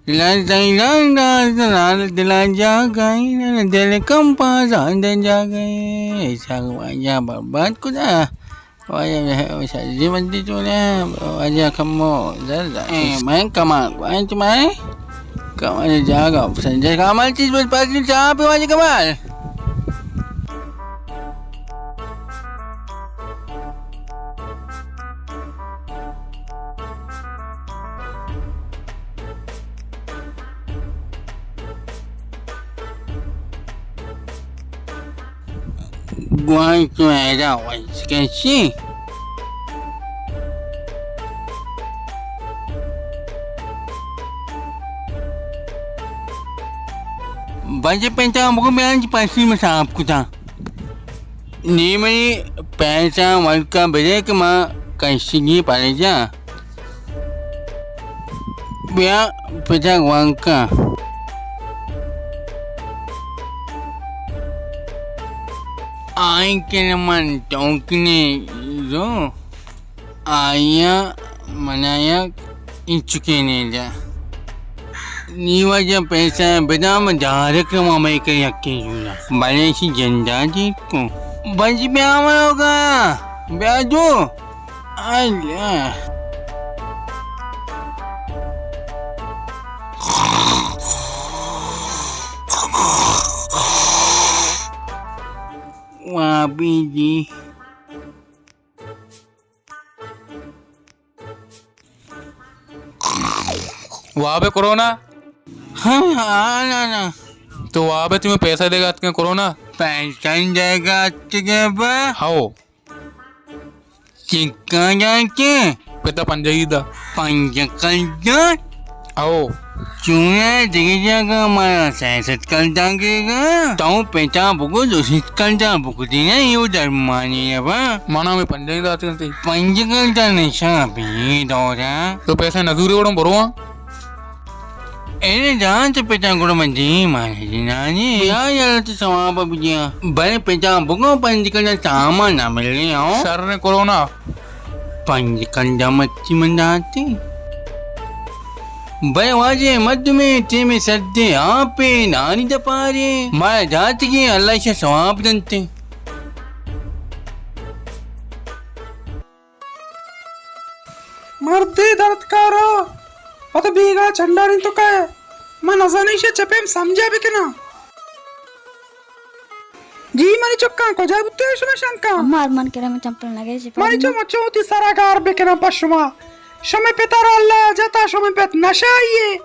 दिल कम पास जा गए ऐसा बर्बाद कुदा सब्जी बनती चले वजह खम्मो मैं कमाल तुम्हारे कमाल जागा संजय कमाल चीज बोल पाती चाह पे वाली कमाल going to head out once can see Baca penca buku bilang pasti masa aku tak. Ni mani penca mereka beri ke mak kasih pada je. Biar penca wangka. Ai kena man tongkini zo. Ayah manaya incukini je. Ni wajah पैसा बेदाम जारक मामे के यक्के जुला बड़े सी जंदा जी को बंज ब्याह होगा ब्याह जो अल्लाह वाबी जी वहाँ पे कोरोना हाँ ना तो वहाँ पे तुम्हें पैसा देगा क्या कोरोना पैसा जाएगा हाँ चिक्का जाके पिता पंजाईदा पंजकल्जा आओ चूहे जगह हमारा सैसठ कर जाएगा तो पैसा बुको दूसरी कर जा बुको देना ये उधर मानी है बा माना में पंजाईदा आती थी पंजकल्जा निशा भी दौरा तो पैसा नजूरी वोड़म बरोआ ऐने जान तो पैसा गुड़ मंजी माने जिनानी यार तो समापा बिजिया बड़े पैसा बुको पंजकल्जा सामान ना मिल रही हो सर ने कोरोना पंजकल्जा मच्छी मंदाती भाई वाजे मध्य में टे में सद्दे आपे नानी दपारे माया जाती की अल्लाह से सवाब दंते मर्दी दर्द करो पता बीगा झंडा नहीं तो क्या मैं नजर से चपेम समझा भी कि ना जी मनी चक्का को जाए बुत्ते शुभ शंका मार मन के में चंपल लगे जी मनी चो मचो ती सारा कार बेकना पशुमा शमे पेतार अल्लाह जाता शमे पेत नशाइए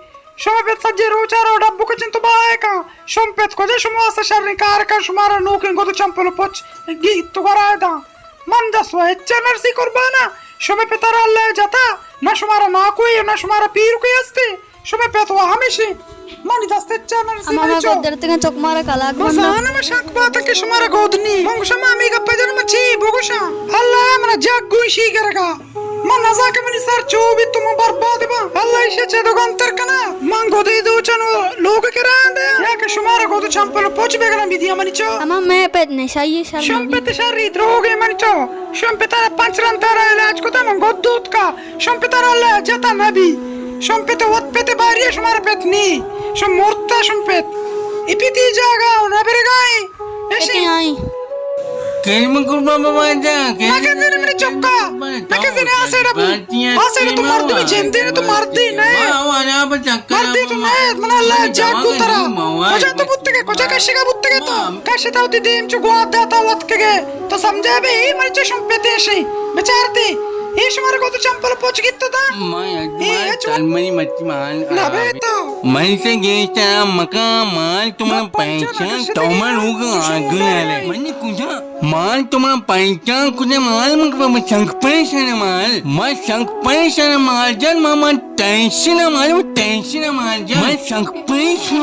शमे पेत सज्जे रोचारो डब्बू के चिंतु बाए का शमे पेत को जे शमे वास्ता शर्री कार का शुमारा नोकिंग को तो चंपल पोच गी तो कराए दा मन दसवा इच्छा नरसी कुर्बाना शमे पेतार अल्लाह जाता ना शुमारा ना कोई ना शुमारा पीर कोई हस्ते शमे पेत वो हमेशा मनी दस्ते इच्छा नरसी मनी चो दर्द का चौक मारा काला मसाना में शक बात है कि शुमारा गोदनी मंगुशा मामी का पजन मची बोगुशा अल्लाह मना जग गुशी करेगा मन नजा के मनी सर चो भी तुम बर्बाद बा अल्लाह इसे चे दो अंतर कना मंगो दे दो चनो लोग के रांदे या के शुमारा को तो चंपल पोच बेगना भी दिया मनी चो अम्मा मैं पे नशाई शर्म शंपे ते शर्री द्रोगे मनी चो शंपे तारा पंचरन तारा इलाज को तम गोदूत का शंपे तारा अल्लाह जता नबी शंपे ते वत पे ते बारिया शुमारा पेतनी शम मोरता शंपेत इपिती जागा ना बेरगाई ऐसे आई केलम कुर्बा बाबा जा नके मेरे चक्का नके तेरे आसे तो मर्द भी जेंदे ने तो मर्दी नहीं वाना बचक्का मर्दी तो नहीं मना अल्लाह जागू तरा कोजा तो बुत्ते के कोजा कशी का बुत्ते के तो कशी ता उती देम चु गुआ दाता वत के तो समझा बे ही मर चे शंपेते ऐसे बेचारती ये शुमारे को तो चंपल पोच गित्तो था मैं चलमनी मच्छी माल ना बे तो मन से गेचा मका माल तुम्हारा पैसा तोमर होगा आगुनाले मनी कुजा माल तुम्हारा पैसा कुजा माल मक शंख पैसा न माल मैं शंख पैसा न माल जन मामा टेंशन माल वो टेंशन माल जन मैं शंख पैसा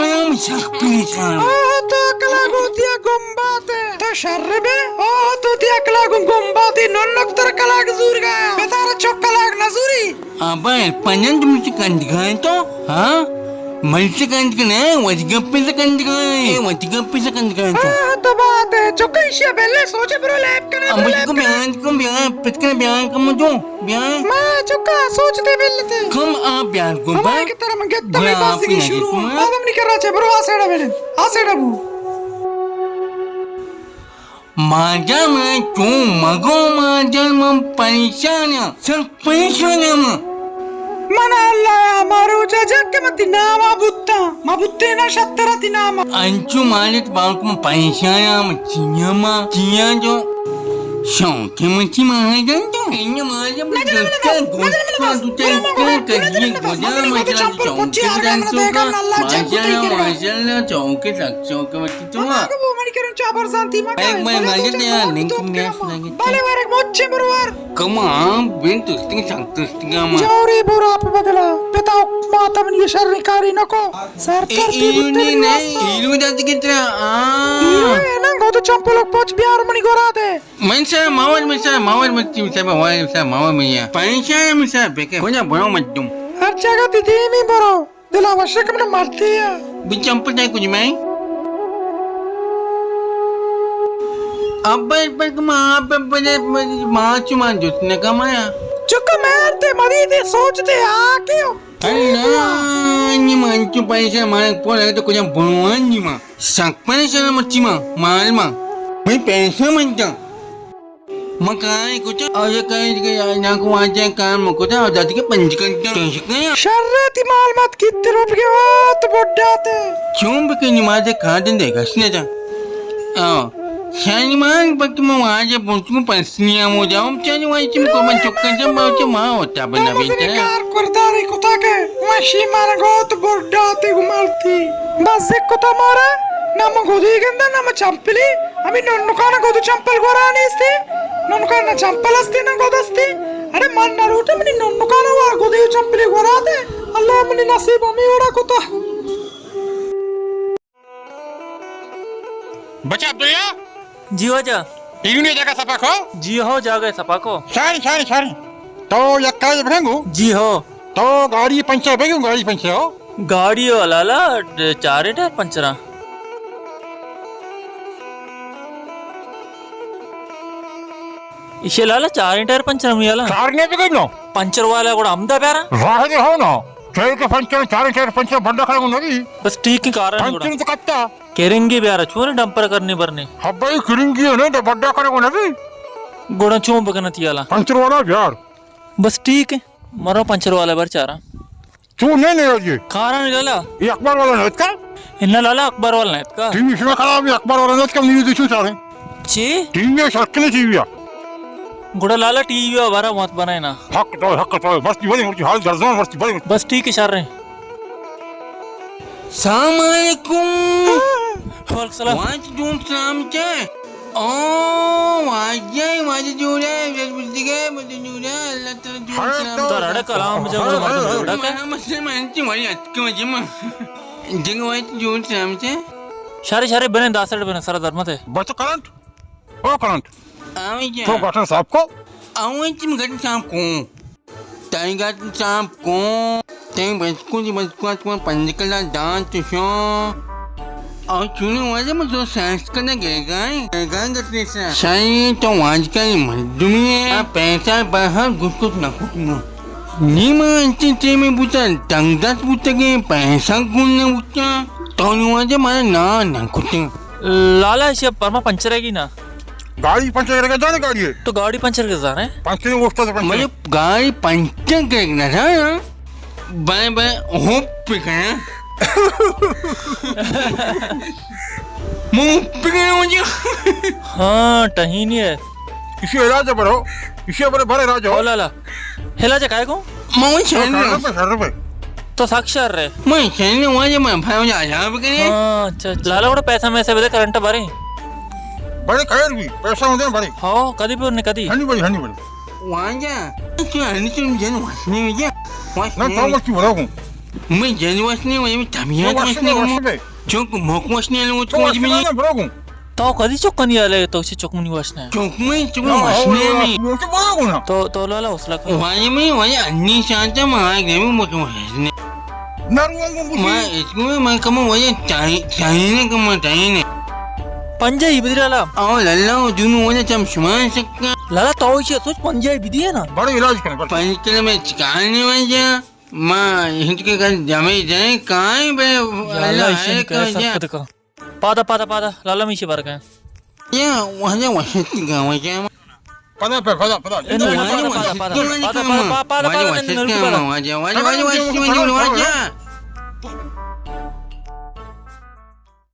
तो अकला गोतिया गुम्बाते तो शर्बे ओ तो ती अकला गुम्बाती नन्नक तर कला गजूर गया बेतारा चौक कला नजूरी अबे पंजन तुम से कंध गए तो हाँ मत्स्यकांत नाही वजगप्पीचं कंद काय वजगप्पीचं कंद काय हाँ तो बात है चुका इसे पहले सोचे ब्रो लैब करने ब्रो लैब को ब्याह पिटकर ब्याह कम दो ब्याह मैं चुका सोचते पहले कम आप ब्याह को हमारे की तरह मंगे तभी बात की शुरू अब हम नहीं कर रहा चे ब्रो आसेड़ा बेले आसेड़ा बू माझा मैं तू मगो माझा मग पैशाने सग पैशाने मग మన అల్లా మారు జజక్ మతి నామా బుత్త మా బుత్తేనా షత్తరతి నామా अंचू मालिक बालक में पैशाया मग चियामा चिया जो शौके मच्छी महाजन तो इन्हें मालूम नहीं क्या गोश्त दूसरे क्या करिए गोजा मचला चौके डांसों का माशाल्लाह चौके तक चौके मच्छी तो वो मनी करूं चाबर शांति मा एक बार मालूम नहीं यार लिंक में लगे बाले वारे मोच्चे बरोबर कमां बिन तुस्ती सांगतोस्ती का मा जौरी बुरा पे बदला पिताओ माता मनी शर्रिकारी नको सर करती बुत्ते नहीं इलू जाती कितना ना गोदो चंपलोक पोच बिहार मनी गोरा दे Mensa mawar mesti bisa bawa bisa mawar punya. Pansya bisa pakai. Kau nak bawa macam. हर जगह दीदी में बरो दिल आवश्यक में मरती है Bicampur tak kuj mai. Apa पर apa pada macam mana jusnya kamaya. चुका मारते मरी दे सोचते आके Allah ni mancu pansya mana pun ada tu kau yang bunuhan ni mah. Sak pansya macam mana mah. Mai pansya macam. मकाई कुछ और कहीं ना को आजा काम को था और दादी के पंचकन क्या शर्रती मालूमात कितने रुपए तो बढ़ाते चुंब के निमाज खा देगा इसने जा शनिवार पक्की मैं वहाँ जब पहुँचूँ पंचनिया मो जाऊँ चलो वही तुमको मैं चुक्कन जब बहुत माँ होता बना बेटा कार करता रे कुत्ता के मशीन मारा गो तो बढ़ाते घुमाती बस एक कुत्ता मारा ना मैं गोदी गंदा ना मैं चंपली अभी नन्नू का ना गोदू चंपल गोरा नहीं इसते नन्नू का ना चंपल असते ना गोदस्ते अरे मन ना रूटे मनी नन्नू का ना वार गोदी चंपली गोरा दे अल्लाह मनी नसीब हमें ओरा कुत्ता बच्चा अब्दुल्ला जी हो जा इन्होंने जगह सपा को जी हो जा गए सपा को सारी तो यक्का ये बढ़ेंगू जी हो तो गाड़ी पंचर बेगू गाड़ी पंचर हो गाड़ी वाला ला चारे टायर पंचरा इसे लाला चारे टायर पंचर मियाला चारने पे गई नो पंचर वाला కూడా అమ్దా బేరా वाहदे हो ना चार के पंचर चार पंचर बंदा खड़ा नवी बस ठीक ही कारण కూడా पंचर तो कट्टा केरेंगे బేరా చూరే డంపర్ करने बरने हब्बाई किरिंगी है ना तो बंदा खड़ा नवी गोड़ा चोंब बकना तियाला पंचर वाला यार बस ठीक है मरो पंचर वाला बार चारा तू नहीं ये कारण लाला ये अखबार वाला नहीं का इन्ना लाला अखबार वाला नहीं का टीवी में खड़ा भी अखबार वाला नहीं कम न्यूज़ दिखू चाहे ची टीवी में शक्ल टीवी है गोड़ा लाला टीवी वाला मत बनाए ना हक तो मस्ती बनी मुझे हाल दर्जन मस्ती बनी बस ठीक है शार Assalamualaikum. वालेकुम Waalaikum salam ce. Oh, wajah juga. Bertiga juga. Allah terjun. तो रड़ा कलाम जब मत जोड़ा का Masih mancing wajah ke macam mana? Jangan wajah juga salam ce. शारे शारे बने दासड़ बने सारा धर्म थे बच्चा करंट ओ करंट Awak तो गठन साहब को awak cuma kata sampo. Tadi kata sampo. Tadi basku cuma panjanglah dan tu so. और चुने वाले में जो साइंस करने गए करते हैं साइंस तो आज का मजदूरी है पैसा बाहर घुस ना कुटना नीमा इंचे में पूछा दंगदास पूछा के पैसा गुन्ने पूछा तो वाले मारे ना कुटे लाला इसे परमा पंचर है ना गाड़ी पंचर करेगा जाने गाड़ी है तो गाड़ी पंचर के जा रहे हैं पंचर वो तो पंचर मतलब गाड़ी पंचर करना था ना बाय होप पे करना मुंह पे करना मुझे हाँ टही नहीं है इसे इलाज बड़ो इसे बड़े बड़े इलाज हो ओ लाला हेला जा काय को मैं चल रुपए तो साक्षर रे मैं चलने वाले मैं भाई जा जा बकरे हाँ अच्छा लाला కూడా पैसा में से बदे करंट बारे बड़े खैर भी पैसा होते हैं बड़े हाँ कदी भी उन्हें कदी हनी बड़ी वहाँ जा क्या हनी तुम जन वासने में जा ना तो मत क्यों रहो मैं जन वासने में तमिया वासने में चौक मोक वासने लोग तो आज में बरोगू तो कदी चौक नहीं आले तो उसे चौक नहीं वासना है चौक में वासने में तो बरोगू ना तो लाला उसला वहाँ में अन्य शांत मार गए में मोक वासने Ma itu ma kamu wajah cahine kamu cahine. पंजा ही बिदी लाला Oh lalla dunu wajah cam shuman sakka. लाला तो इसे सोच पंजा ही बिदी है ना बड़े इलाज करें बड़े। Panikala में चिकाने वजह ma hinke kan jame jaye kai be लाला इसे कैसा खुद का पादा पादा पादा लाला में इसे बार का ya wajah wajah tiga wajah. पता पे पता Ini wajah wajah pada pada pada pada pada pada pada pada pada wajah